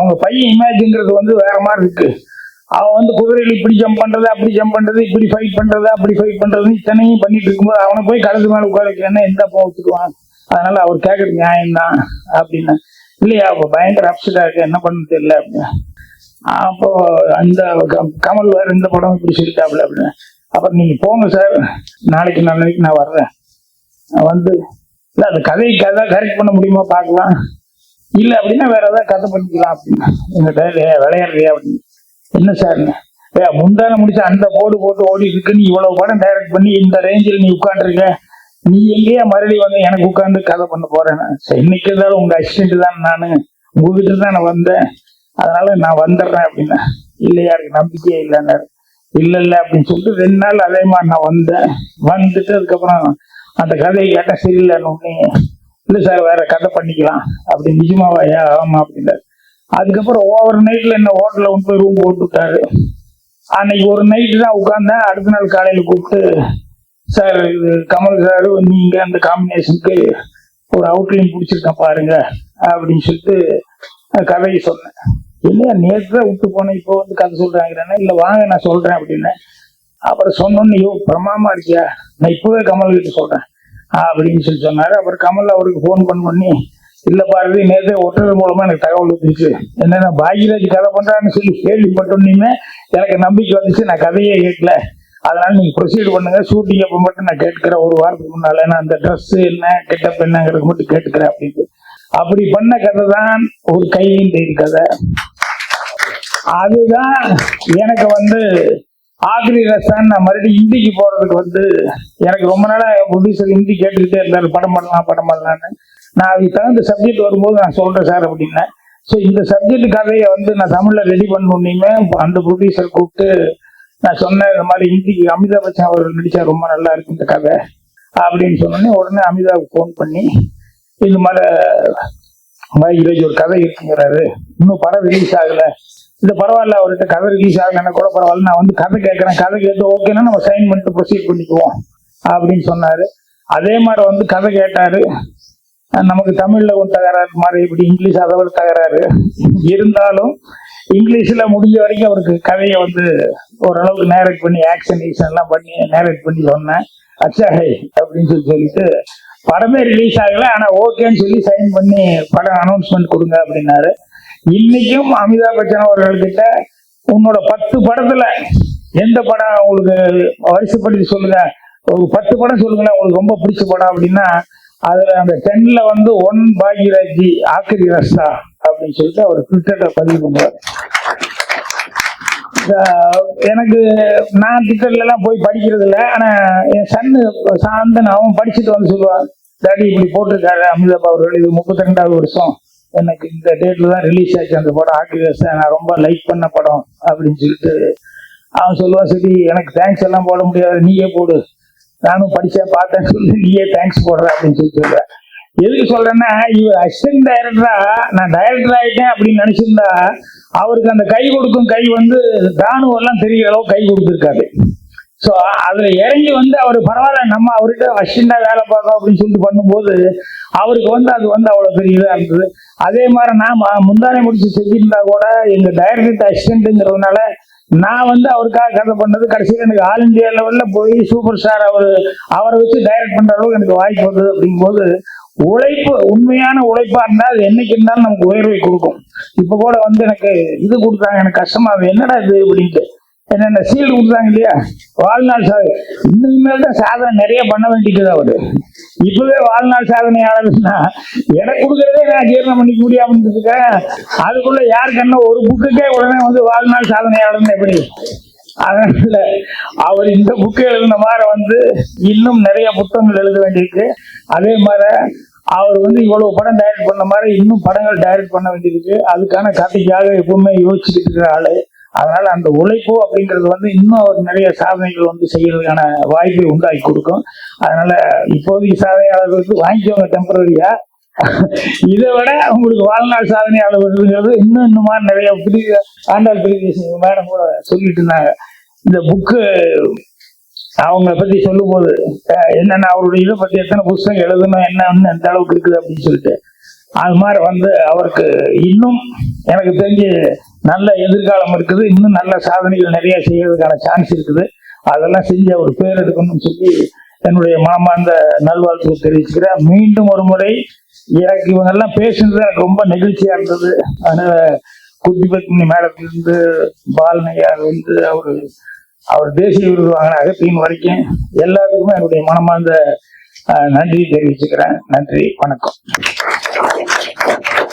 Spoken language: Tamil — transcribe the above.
அவங்க பையன் இமேஜுங்கிறது வந்து வேற மாதிரி இருக்கு. அவன் வந்து குதிரையில் இப்படி ஜம்ப் பண்றது, அப்படி ஜம்ப் பண்றது, இப்படி ஃபைட் பண்றது, அப்படி ஃபைட் பண்றதுன்னு இத்தனையும் பண்ணிட்டு இருக்கும்போது அவனை போய் கழுத்து மேல உட்கார வைக்கிறேன்னா எந்த அப்பா ஒத்துக்குவான்? அதனால அவர் கேட்கறது நியாயம் தான் அப்படின்னா, இல்லையா அப்ப பயங்கர அப்செட்டா இருக்கு, என்ன பண்ண தெரியல அப்படின்னு. அப்போ அந்த கமல் வேற இந்த படம் இப்படி சொல்லிட்டாப்ல அப்படின்னு. அப்புறம் நீங்க போங்க சார், நாளைக்கு நாளைக்கு நான் வர்றேன், வந்து இல்லை அந்த கதை கரெக்ட் பண்ண முடியுமா பார்க்கலாம், இல்லை அப்படின்னா வேற ஏதாவது கதை பண்ணிக்கலாம் அப்படின்னு. எங்கிட்ட விளையாடுறியா அப்படின்னு. என்ன சார் முந்தான முடிச்ச அந்த போட்டு ஓடி இருக்கு, நீ இவ்வளவு படம் டைரக்ட் பண்ணி இந்த ரேஞ்சில் நீ உட்காந்துருக்க, நீ எங்கேயா மறுபடியும் வந்து எனக்கு உட்காந்து கதை பண்ண போறேன், இன்னைக்கு இருந்தாலும் உங்க அசிஸ்டன்ட் தான், நானு உங்ககிட்ட தான் நான் வந்தேன், அதனால நான் வந்துடுறேன் அப்படின்னா. இல்லையா இருக்கு நம்பிக்கையே இல்லைன்னாரு. இல்ல அப்படின்னு சொல்லிட்டு 2 நாள் அதே மாதிரி நான் வந்தேன். வந்துட்டு அதுக்கப்புறம் அந்த கதையை கேட்டா சரியில்லைன்னு ஒண்ணு, இல்லை சார் வேற கதை பண்ணிக்கலாம் அப்படி. நிஜமாவாயா? ஆமா அப்படின்னாரு. அதுக்கப்புறம் ஓவர் நைட்ல என்ன ஹோட்டல்ல கொண்டு போய் ரூம் போட்டு விட்டாரு. அன்னைக்கு ஒரு நைட்டு தான் உட்கார்ந்தேன். அடுத்த நாள் காலையில கூப்பிட்டு, சார் இது கமல் சார், நீங்க அந்த காம்பினேஷனுக்கு ஒரு அவுட்லைன் பிடிச்சிருக்கேன் பாருங்க அப்படின்னு சொல்லிட்டு கதையை சொன்னேன். இல்லையா நேற்று விட்டு போனேன், இப்போ வந்து கதை சொல்றாங்கிறேன்னா, இல்லை வாங்க நான் சொல்றேன் அப்படின்னு. அப்புறம் சொன்னோன்னு, ஐயோ பிரமாமா இருக்கியா, நான் இப்பவே கமல் கிட்ட சொல்றேன் அப்படின்னு சொல்லி சொன்னாரு. அப்புறம் கமல் அவருக்கு ஃபோன் பண்ணி, இல்ல பாரதி நேற்று ஒட்டுறது மூலமா எனக்கு தகவல் வந்துச்சு, என்னன்னா பாக்யராஜ் கதை பண்றான்னு சொல்லி கேள்விப்பட்டோன்னே எனக்கு நம்பிக்கை வந்துச்சு, நான் கதையே கேட்கல, அதனால நீங்க ப்ரொசீட் பண்ணுங்க, ஷூட்டிங் அப்ப மட்டும் நான் கேட்டுக்கிறேன், ஒரு வாரத்துக்கு முன்னால நான் அந்த ட்ரெஸ் என்ன கெட்டப் என்னங்கிறது மட்டும் கேட்டுக்கிறேன் அப்படின்னு. அப்படி பண்ண கதை தான் ஒரு கையின் டைரி கதை. அதுதான் எனக்கு வந்து ஆக்ரி ரசான். நான் மறுபடியும் ஹிந்திக்கு போறதுக்கு வந்து எனக்கு ரொம்ப நாளா ப்ரொடியூசர் ஹிந்தி கேட்டுக்கிட்டே இருந்தாரு, படம் பண்ணலான்னு. நான் அதுக்கு தகுந்த சப்ஜெக்ட் வரும்போது நான் சொல்றேன் சார் அப்படின்னேன். ஸோ இந்த சப்ஜெக்ட் கதையை வந்து நான் தமிழ்ல ரெடி பண்ணணுன்னே அந்த ப்ரொடியூசர் கூப்பிட்டு நான் சொன்னேன், இந்த மாதிரி ஹிந்திக்கு அமிதாப் பச்சன் அவர் நடிச்சா ரொம்ப நல்லா இருக்கு இந்த கதை அப்படின்னு சொன்னோன்னே உடனே அமிதாவுக்கு ஃபோன் பண்ணி, இந்த மாதிரி ஒரு கதை இருக்குங்கிறாரு, இன்னும் படம் ரிலீஸ் ஆகல, இந்த பரவாயில்ல அவர்கிட்ட கதை ரிலீஸ் ஆகலைன்னா கூட பரவாயில்ல, நான் வந்து கதை கேட்கறேன், கதை கேட்டு ஓகேன்னா நம்ம சைன் பண்ணிட்டு ப்ரொசீட் பண்ணிக்குவோம் அப்படின்னு சொன்னாரு. அதே மாதிரி வந்து கதை கேட்டாரு. நமக்கு தமிழ்ல கொஞ்சம் தகராறு மாதிரி, இப்படி இங்கிலீஷ் அதை விட தகராறு இருந்தாலும் இங்கிலீஷ்ல முடிஞ்ச வரைக்கும் அவருக்கு கதையை வந்து ஓரளவுக்கு நேரேட் பண்ணி ஆக்ஷன் எல்லாம் பண்ணி நேரேட் பண்ணி சொன்னேன். அச்சா ஹை அப்படின்னு சொல்லிட்டு படமே ரிலீஸ் ஆகல, ஆனா ஓகேன்னு சொல்லி சைன் பண்ணி படம் அனௌன்ஸ்மெண்ட் கொடுங்க அப்படின்னாரு. இன்னைக்கும் அமிதாப் பச்சன் அவர்கள்கிட்ட உன்னோட 10 படத்துல எந்த படம் உங்களுக்கு வரிசைப்படுத்தி சொல்லுங்க, ஒரு 10 படம் சொல்லுங்களேன் உங்களுக்கு ரொம்ப பிடிச்ச படம் அப்படின்னா, அதுல அந்த 10ல வந்து 1 பாக்யராஜ் ஆக்ரி ரஸ்தா அப்படின்னு சொல்லிட்டு அவர் ட்விட்டர்ல பதிவு பண்ணுவார். எனக்கு நான் ட்விட்டர்ல எல்லாம் போய் படிக்கிறது இல்லை, ஆனா என் சன்னு சாந்தன் அவன் படிச்சுட்டு வந்து சொல்லுவான், டாடி இப்படி போட்டிருக்காரு அமிதாப் அவர்கள், இது 32வது வருஷம், எனக்கு இந்த டேட்ல தான் ரிலீஸ் ஆச்சு அந்த படம் ஆக்ரி ரஸ்தா, நான் ரொம்ப லைக் பண்ண படம் அப்படின்னு சொல்லிட்டு அவன் சொல்லுவான். சரி எனக்கு தேங்க்ஸ் எல்லாம் போட முடியாது, நீயே போடு, நானும் படிச்சேன் பார்த்தேன்னு சொல்லி நீயே தேங்க்ஸ் போடுற அப்படின்னு சொல்லி சொல்றேன். எதுக்கு சொல்றேன்னா, இவர் அசிஸ்டன்ட் டைரக்டரா நான் டைரக்டர் ஆயிட்டேன் அப்படின்னு நினைச்சிருந்தா அவருக்கு அந்த கை கொடுக்கும் கை வந்து ராணுவம் எல்லாம் தெரிய அளவு கை கொடுத்துருக்காரு. ஸோ அதுல இறங்கி வந்து அவர் பரவாயில்ல நம்ம அவர்கிட்ட அசிஸ்டண்டா வேலை பார்க்கணும் அப்படின்னு சொல்லிட்டு பண்ணும்போது அவருக்கு வந்து அது வந்து அவ்வளவு பெரிய இதா இருந்தது. அதே மாதிரி நான் முந்தானை முடிச்சு செஞ்சிருந்தா கூட எங்க டைரக்டர் அசிஸ்டன்ட்ங்கிறதுனால நான் வந்து அவருக்காக கதை பண்ணது, கடைசியில் எனக்கு ஆல் இண்டியா லெவல்ல போய் சூப்பர் ஸ்டார் அவரை வச்சு டைரக்ட் பண்ற அளவுக்கு எனக்கு வாய்ப்பு வந்தது. அப்படிங்கும்போது உழைப்பு, உண்மையான உழைப்பா இருந்தால் அது என்னைக்கு இருந்தாலும் நமக்கு உயர்வை கொடுக்கும். இப்ப கூட வந்து எனக்கு இது கொடுத்தாங்க, எனக்கு கஷ்டமா இருக்கு, என்னடா இது அப்படின்ட்டு என்னென்ன சீல் கொடுத்தாங்க இல்லையா, வாழ்நாள் சாதனை. இனிமேல் தான் சாதனை நிறைய பண்ண வேண்டியது. அவரு இப்பவே வாழ்நாள் சாதனையாளர்னா எனக்கு கொடுக்கறதே நான் ஜீரணம் பண்ணிக்க முடியாம இருக்கேன், அதுக்குள்ள யாருக்கு என்ன ஒரு புக்குக்கே உடனே வந்து வாழ்நாள் சாதனையாளர்னு எப்படி? அதனால அவர் இந்த புக்கு எழுதின மாதிரி வந்து இன்னும் நிறைய புத்தகங்கள் எழுத வேண்டியிருக்கு. அதே மாதிரி அவர் வந்து இவ்வளவு படம் டைரக்ட் பண்ண மாதிரி இன்னும் படங்கள் டைரக்ட் பண்ண வேண்டியிருக்கு. அதுக்கான கதைக்காக எப்பவுமே யோசிச்சுட்டு இருக்கிற ஆளு. அதனால அந்த உழைப்பு அப்படிங்கிறது வந்து இன்னும் அவர் நிறைய சாதனைகள் வந்து செய்யறதுக்கான வாய்ப்பை உண்டாக்கி கொடுக்கும். அதனால இப்போதைக்கு சாதனையாளர்களுக்கு வாங்கிக்கோங்க டெம்பரரியா, இதை விட உங்களுக்கு வாழ்நாள் சாதனையாளர்களுங்கிறது இன்னும் மாதிரி நிறைய ஆண்டாள் பிரிவியேஷன் மேடம் கூட சொல்லிட்டு இருந்தாங்க. இந்த புக்கு அவங்க பத்தி சொல்லும் போது என்னென்ன அவருடைய இதை பத்தி எத்தனை புத்தகம் எழுதணும் என்னன்னு எந்த அளவுக்கு இருக்குது அப்படின்னு சொல்லிட்டு அது மாதிரி வந்து அவருக்கு இன்னும் எனக்கு தெரிஞ்சு நல்ல எதிர்காலம் இருக்குது. இன்னும் நல்ல சாதனைகள் நிறைய செய்யறதுக்கான சான்ஸ் இருக்குது. அதெல்லாம் செஞ்சு அவர் பேர் எடுக்கணும்னு சொல்லி என்னுடைய மனமார்ந்த நல்வாழ்த்துக்கள் தெரிவிச்சுக்கிறேன். மீண்டும் ஒரு முறை எனக்கு இவங்கெல்லாம் பேசுனது எனக்கு ரொம்ப நெகிழ்ச்சியா இருந்தது. அதனால குட்டி பத்மினி மேடத்திலிருந்து பால்நையார் வந்து அவர் தேசிய விருது வாங்கின அகத்தின் வரைக்கும் எல்லாத்துக்குமே என்னுடைய மனமார்ந்த நன்றி தெரிவிச்சுக்கிறேன். நன்றி, வணக்கம்.